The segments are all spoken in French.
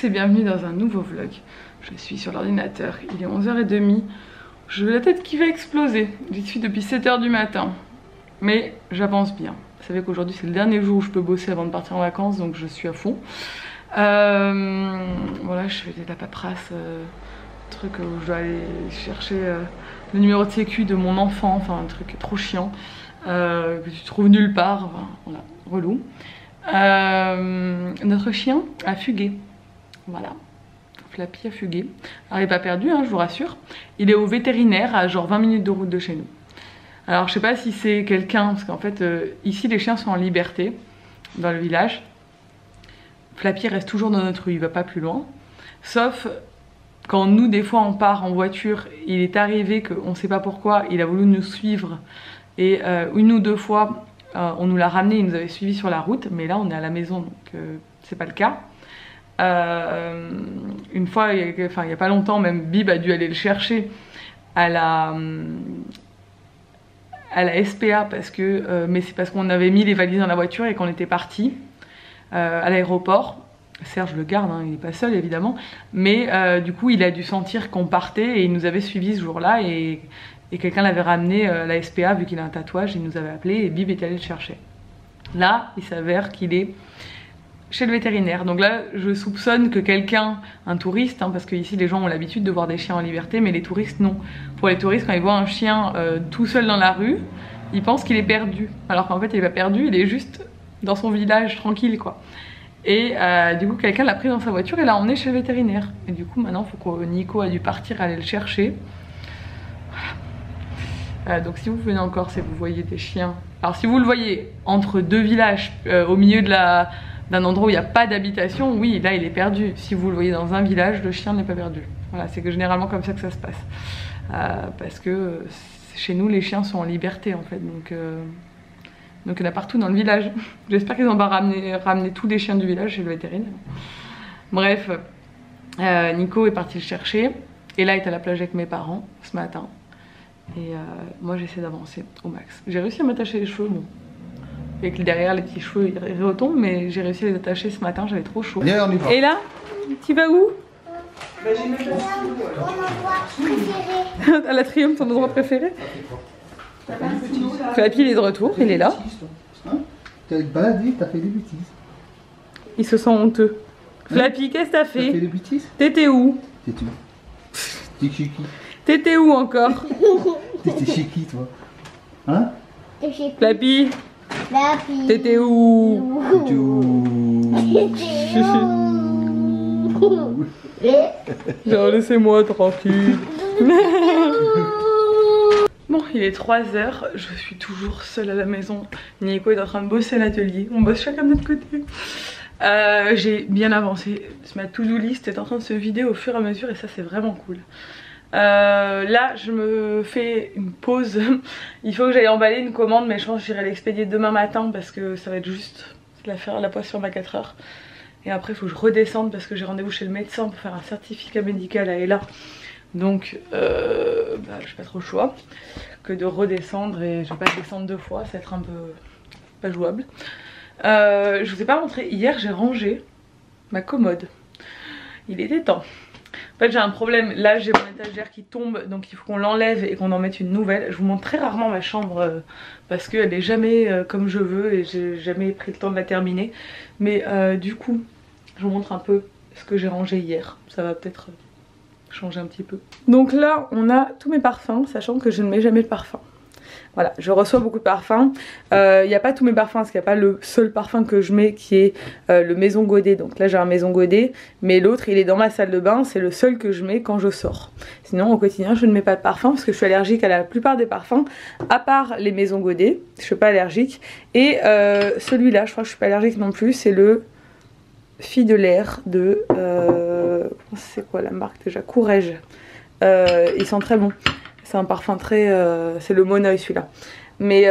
tous et bienvenue dans un nouveau vlog. Je suis sur l'ordinateur, il est 11h30. J'ai la tête qui va exploser. J'y suis depuis 7h du matin. Mais j'avance bien. Vous savez qu'aujourd'hui c'est le dernier jour où je peux bosser avant de partir en vacances, donc je suis à fond. Voilà, je fais de la paperasse, truc où je dois aller chercher le numéro de sécu de mon enfant, enfin un truc trop chiant, que tu trouves nulle part, enfin, voilà, relou. Notre chien a fugué, voilà. Flappy a fugué. Alors il n'est pas perdu, hein, je vous rassure. Il est au vétérinaire à genre 20 minutes de route de chez nous. Alors je sais pas si c'est quelqu'un, parce qu'en fait ici les chiens sont en liberté dans le village. Flappy reste toujours dans notre rue, il va pas plus loin. Sauf quand nous des fois on part en voiture, il est arrivé qu'on ne sait pas pourquoi, il a voulu nous suivre. Et une ou deux fois on nous l'a ramené, il nous avait suivi sur la route. Mais là on est à la maison donc c'est pas le cas. Une fois, il y a pas longtemps, même Bib a dû aller le chercher à la SPA parce que, mais c'est parce qu'on avait mis les valises dans la voiture et qu'on était parti à l'aéroport. Serge le garde, hein, il n'est pas seul évidemment, mais du coup il a dû sentir qu'on partait et il nous avait suivis ce jour-là et quelqu'un l'avait ramené à la SPA vu qu'il a un tatouage, il nous avait appelé et Bib est allé le chercher. Là, il s'avère qu'il est chez le vétérinaire. Donc là, je soupçonne que quelqu'un, un touriste, hein, parce que ici les gens ont l'habitude de voir des chiens en liberté, mais les touristes non. Pour les touristes, quand ils voient un chien tout seul dans la rue, ils pensent qu'il est perdu. Alors qu'en fait, il est pas perdu, il est juste dans son village tranquille, quoi. Et du coup, quelqu'un l'a pris dans sa voiture et l'a emmené chez le vétérinaire. Et du coup, maintenant, il faut que Nico a dû partir aller le chercher. Voilà. Donc si vous venez en Corse et vous voyez des chiens, alors si vous le voyez entre deux villages, au milieu de d'un endroit où il n'y a pas d'habitation, oui, là il est perdu. Si vous le voyez dans un village, le chien n'est pas perdu. Voilà, c'est que généralement comme ça que ça se passe. Parce que chez nous, les chiens sont en liberté en fait. Donc il y en a partout dans le village. J'espère qu'ils n'ont pas ramené tous les chiens du village chez le vétérinaire. Bref, Nico est parti le chercher. Et là, il est à la plage avec mes parents ce matin. Et moi, j'essaie d'avancer au max. J'ai réussi à m'attacher les cheveux, bon. Avec derrière les petits cheveux ils retombent, mais j'ai réussi à les attacher ce matin, j'avais trop chaud. Allez, on y va. Et là, tu vas où? Bah, j'ai mes mon endroit préféré. À la Triomphe, ton endroit préféré? Flappy, il est de retour, il est là. Hein? Tu as baladé, t'as fait des bêtises. Il se sent honteux. Hein? Flappy, qu'est-ce que t'as fait? T'as fait des bêtises? T'étais où? T'étais où? T'étais chez qui? T'étais où encore? T'étais chez qui, toi? Hein? Flappy, t'étais où? T'étais où? Genre, laissez-moi tranquille. Bon, il est 3h, je suis toujours seule à la maison. Nico est en train de bosser à l'atelier, on bosse chacun de notre côté. J'ai bien avancé, ma to-do list est en train de se vider au fur et à mesure et ça c'est vraiment cool. Là je me fais une pause. Il faut que j'aille emballer une commande, mais je pense que j'irai l'expédier demain matin parce que ça va être juste la poisson à 4 heures. Et après il faut que je redescende parce que j'ai rendez-vous chez le médecin pour faire un certificat médical à Ella. Donc j'ai pas trop le choix que de redescendre et je vais pas descendre 2 fois, ça va être un peu pas jouable. Je vous ai pas montré, hier j'ai rangé ma commode. Il était temps. En fait j'ai un problème, là j'ai mon étagère qui tombe donc il faut qu'on l'enlève et qu'on en mette une nouvelle. Je vous montre très rarement ma chambre parce qu'elle est jamais comme je veux et j'ai jamais pris le temps de la terminer. Mais du coup je vous montre un peu ce que j'ai rangé hier, ça va peut-être changer un petit peu. Donc là on a tous mes parfums, sachant que je ne mets jamais de parfum. Voilà, je reçois beaucoup de parfums. Il n'y a pas tous mes parfums parce qu'il n'y a pas le seul parfum que je mets qui est le Maison Godet. Donc là j'ai un Maison Godet, mais l'autre il est dans ma salle de bain, c'est le seul que je mets quand je sors. Sinon au quotidien je ne mets pas de parfum parce que je suis allergique à la plupart des parfums, à part les Maison Godet, je suis pas allergique. Et celui-là je crois que je suis pas allergique non plus, c'est le Fille de l'air de... c'est quoi la marque déjà? Courrèges. Il sent très bon. C'est un parfum très... c'est le Moneuil celui-là. Mais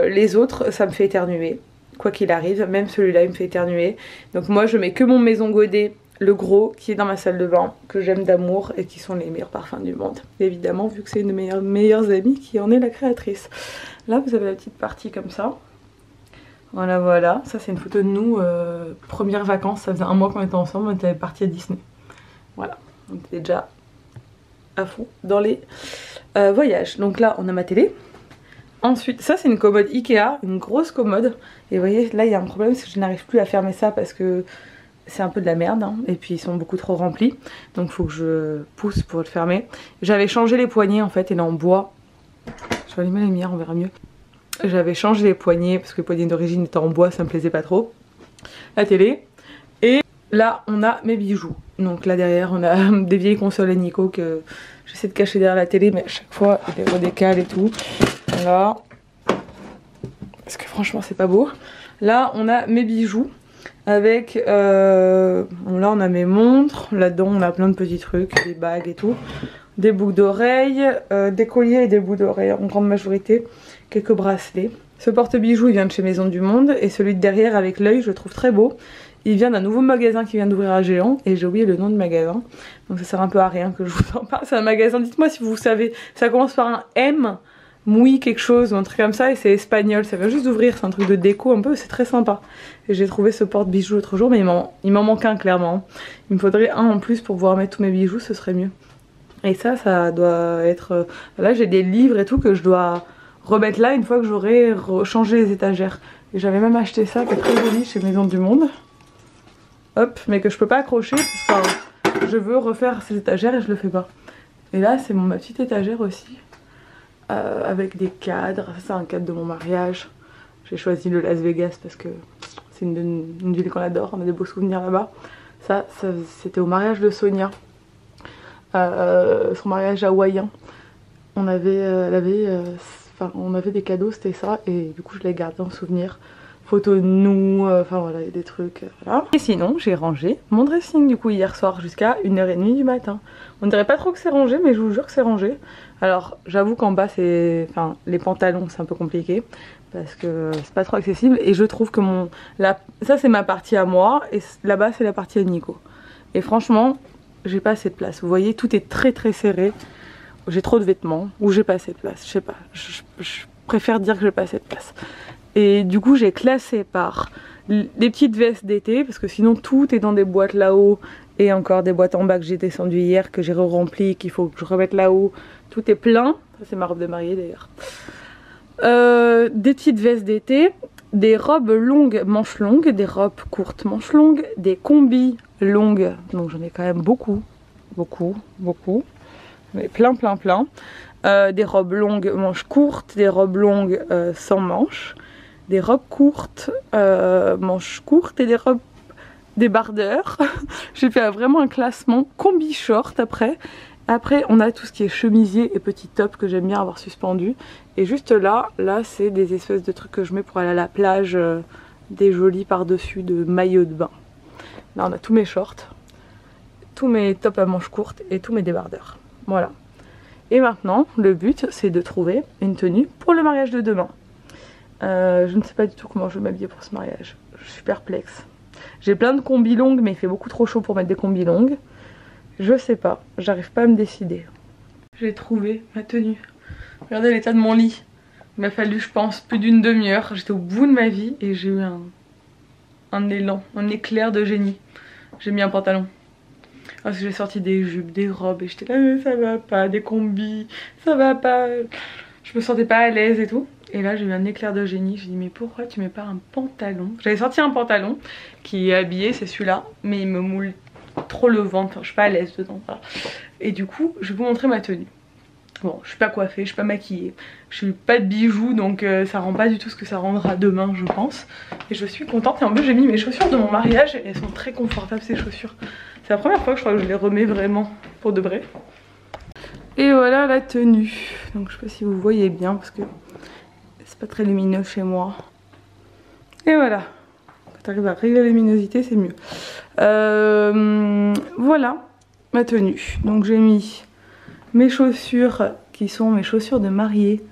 les autres, ça me fait éternuer. Quoi qu'il arrive, même celui-là, il me fait éternuer. Donc moi, je mets que mon Maison Godet, le gros, qui est dans ma salle de bain, que j'aime d'amour et qui sont les meilleurs parfums du monde. Évidemment, vu que c'est une de mes meilleures amies qui en est la créatrice. Là, vous avez la petite partie comme ça. Voilà, voilà. Ça, c'est une photo de nous, première vacances. Ça faisait un mois qu'on était ensemble, on était partis à Disney. Voilà, on était déjà à fond dans les voyages. Donc là, on a ma télé. Ensuite, ça, c'est une commode Ikea, une grosse commode. Et vous voyez, là, il y a un problème, c'est que je n'arrive plus à fermer ça parce que c'est un peu de la merde. Hein, et puis, ils sont beaucoup trop remplis. Donc, il faut que je pousse pour le fermer. J'avais changé les poignées, en fait, et là, en bois. Je vais allumer la lumière, on verra mieux. J'avais changé les poignées parce que les poignées d'origine étaient en bois, ça me plaisait pas trop. La télé. Et là, on a mes bijoux. Donc là derrière, on a des vieilles consoles à Nico que j'essaie de cacher derrière la télé, mais à chaque fois, il les redécale et tout. Voilà. Parce que franchement, c'est pas beau. Là, on a mes bijoux. Avec... là, on a mes montres. Là-dedans, on a plein de petits trucs, des bagues et tout. Des boucles d'oreilles, des colliers et des boucles d'oreilles en grande majorité. Quelques bracelets. Ce porte-bijoux, il vient de chez Maison du Monde. Et celui de derrière avec l'œil, je le trouve très beau. Il vient d'un nouveau magasin qui vient d'ouvrir à Géant. Et j'ai oublié le nom du magasin. Donc ça sert un peu à rien que je vous en parle. C'est un magasin, dites-moi si vous savez. Ça commence par un M, Moui quelque chose ou un truc comme ça. Et c'est espagnol. Ça vient juste d'ouvrir. C'est un truc de déco un peu. C'est très sympa. Et j'ai trouvé ce porte-bijoux l'autre jour. Mais il m'en manque un clairement. Il me faudrait un en plus pour pouvoir mettre tous mes bijoux. Ce serait mieux. Et ça doit être... Là j'ai des livres et tout que je dois remettre là une fois que j'aurai changé les étagères. Et j'avais même acheté ça qui est très joli chez Maison du Monde. Hop, mais que je peux pas accrocher parce que je veux refaire ces étagères et je le fais pas. Et là c'est ma petite étagère aussi. Avec des cadres. Ça c'est un cadre de mon mariage. J'ai choisi le Las Vegas parce que c'est une ville qu'on adore. On a des beaux souvenirs là-bas. Ça c'était au mariage de Sonia. Son mariage hawaïen. On avait, on avait des cadeaux, c'était ça, et du coup je l'ai gardé en souvenir. Photos de nous, enfin voilà, des trucs, voilà. Et sinon, j'ai rangé mon dressing du coup hier soir jusqu'à 1h30 du matin. On dirait pas trop que c'est rangé, mais je vous jure que c'est rangé. Alors j'avoue qu'en bas, c'est, enfin, les pantalons, c'est un peu compliqué parce que c'est pas trop accessible. Et je trouve que ça c'est ma partie à moi, et là-bas c'est la partie à Nico. Et franchement, j'ai pas assez de place. Vous voyez, tout est très très serré. J'ai trop de vêtements ou j'ai pas assez de place. Je sais pas. Je préfère dire que j'ai pas assez de place. Et du coup, j'ai classé par les petites vestes d'été parce que sinon tout est dans des boîtes là-haut et encore des boîtes en bas que j'ai descendues hier que j'ai re-rempli, qu'il faut que je remette là-haut. Tout est plein. Ça c'est ma robe de mariée d'ailleurs. Des petites vestes d'été, des robes longues manches longues, des robes courtes manches longues, des combis longues, donc j'en ai quand même beaucoup, mais plein, des robes longues manches courtes, des robes longues sans manches, des robes courtes manches courtes et des robes débardeurs. J'ai fait vraiment un classement combi short après. Après on a tout ce qui est chemisier et petit top que j'aime bien avoir suspendu. Et juste là c'est des espèces de trucs que je mets pour aller à la plage, des jolis par-dessus de maillots de bain. Là on a tous mes shorts, tous mes tops à manches courtes et tous mes débardeurs. Voilà. Et maintenant le but c'est de trouver une tenue pour le mariage de demain. Je ne sais pas du tout comment je vais m'habiller pour ce mariage. Je suis perplexe. J'ai plein de combis longues mais il fait beaucoup trop chaud pour mettre des combis longues. Je sais pas, j'arrive pas à me décider. J'ai trouvé ma tenue. Regardez l'état de mon lit. Il m'a fallu je pense plus d'une demi-heure. J'étais au bout de ma vie et j'ai eu un élan, un éclair de génie. J'ai mis un pantalon. Parce que j'ai sorti des jupes, des robes et j'étais là mais ça va pas, des combis, ça va pas. Je me sentais pas à l'aise et tout. Et là j'ai eu un éclair de génie. J'ai dit mais pourquoi tu mets pas un pantalon? J'avais sorti un pantalon qui est habillé, c'est celui-là, mais il me moule trop le ventre, enfin, je suis pas à l'aise dedans. Voilà. Et du coup je vais vous montrer ma tenue. Bon, je suis pas coiffée, je suis pas maquillée, je suis pas de bijoux donc ça rend pas du tout ce que ça rendra demain je pense. Et je suis contente et en plus j'ai mis mes chaussures de mon mariage et elles sont très confortables ces chaussures. C'est la première fois que je crois que je les remets vraiment pour de vrai. Et voilà la tenue. Donc je sais pas si vous voyez bien parce que c'est pas très lumineux chez moi. Et voilà. Quand tu arrives à régler la luminosité c'est mieux. Voilà ma tenue. Donc j'ai mis mes chaussures qui sont mes chaussures de mariée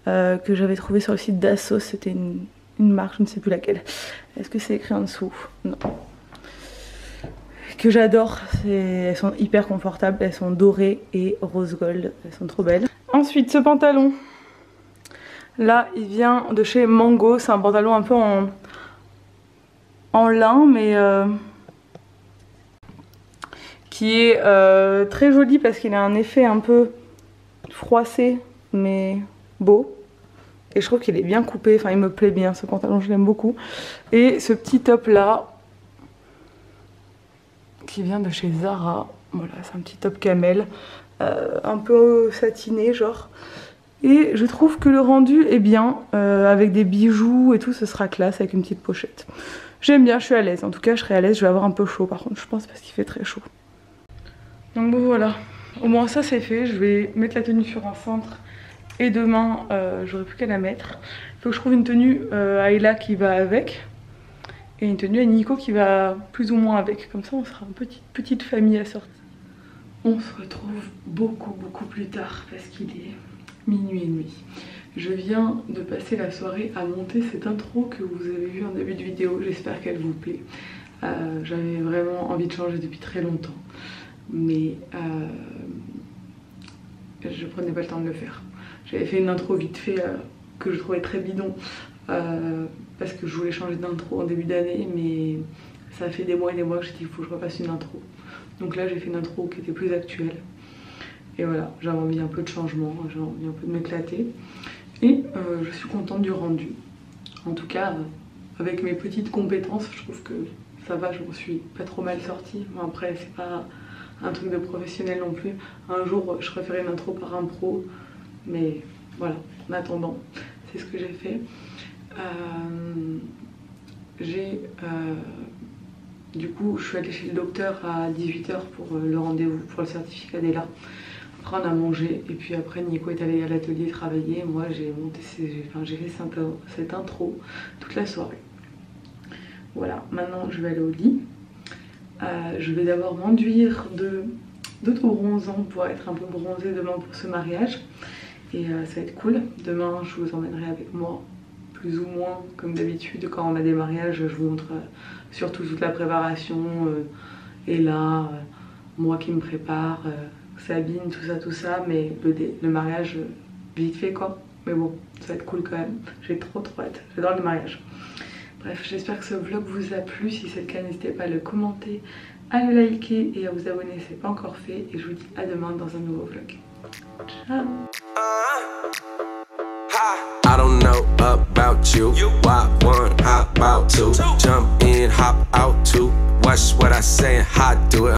que j'avais trouvées sur le site d'Assos. C'était une marque, je ne sais plus laquelle. Est-ce que c'est écrit en dessous? Non. Que j'adore, elles sont hyper confortables, elles sont dorées et rose gold, elles sont trop belles. Ensuite ce pantalon Là, il vient de chez Mango. C'est un pantalon un peu en lin, mais qui est très joli parce qu'il a un effet un peu froissé, mais beau. Et je trouve qu'il est bien coupé. Enfin, il me plaît bien ce pantalon, je l'aime beaucoup. Et ce petit top là, qui vient de chez Zara. Voilà, c'est un petit top camel, un peu satiné genre. Et je trouve que le rendu est bien, avec des bijoux et tout, ce sera classe avec une petite pochette. J'aime bien, je suis à l'aise. En tout cas, je serai à l'aise, je vais avoir un peu chaud par contre, je pense, parce qu'il fait très chaud. Donc bon voilà, au moins ça c'est fait. Je vais mettre la tenue sur un cintre et demain, j'aurai plus qu'à la mettre. Il faut que je trouve une tenue à Ella qui va avec. Et une tenue à Nico qui va plus ou moins avec. Comme ça, on sera une petite famille assortie. On se retrouve beaucoup plus tard parce qu'il est minuit et demi. Je viens de passer la soirée à monter cette intro que vous avez vue en début de vidéo. J'espère qu'elle vous plaît. J'avais vraiment envie de changer depuis très longtemps. Mais je prenais pas le temps de le faire. J'avais fait une intro vite fait que je trouvais très bidon. Parce que je voulais changer d'intro en début d'année, mais ça a fait des mois et des mois que j'ai dit il faut que je refasse une intro. Donc là j'ai fait une intro qui était plus actuelle. Et voilà, j'avais envie un peu de changement, j'avais envie un peu de m'éclater. Et je suis contente du rendu. En tout cas, avec mes petites compétences, je trouve que ça va, je m'en suis pas trop mal sortie. Bon, après, c'est pas un truc de professionnel non plus. Un jour, je referai une intro par un pro. Mais voilà, en attendant, c'est ce que j'ai fait. Du coup, je suis allée chez le docteur à 18 h pour le rendez-vous pour le certificat d'Ella. Après, on a mangé et puis après, Nico est allé à l'atelier travailler. Moi, j'ai fait cette intro toute la soirée. Voilà, maintenant je vais aller au lit. Je vais d'abord m'enduire d'auto-bronzant pour être un peu bronzée demain pour ce mariage. Et ça va être cool. Demain, je vous emmènerai avec moi. Plus ou moins comme d'habitude quand on a des mariages, je vous montre surtout toute la préparation et là moi qui me prépare, Sabine, tout ça, mais le mariage vite fait quoi. Mais bon, ça va être cool quand même, j'ai trop hâte, j'adore le mariage. Bref, j'espère que ce vlog vous a plu. Si c'est le cas, n'hésitez pas à le commenter, à le liker et à vous abonner si ce n'est pas encore fait. Et je vous dis à demain dans un nouveau vlog. Ciao. I don't know about you. Why one, how about two? Jump in, hop out too. Watch what I say and how I do it.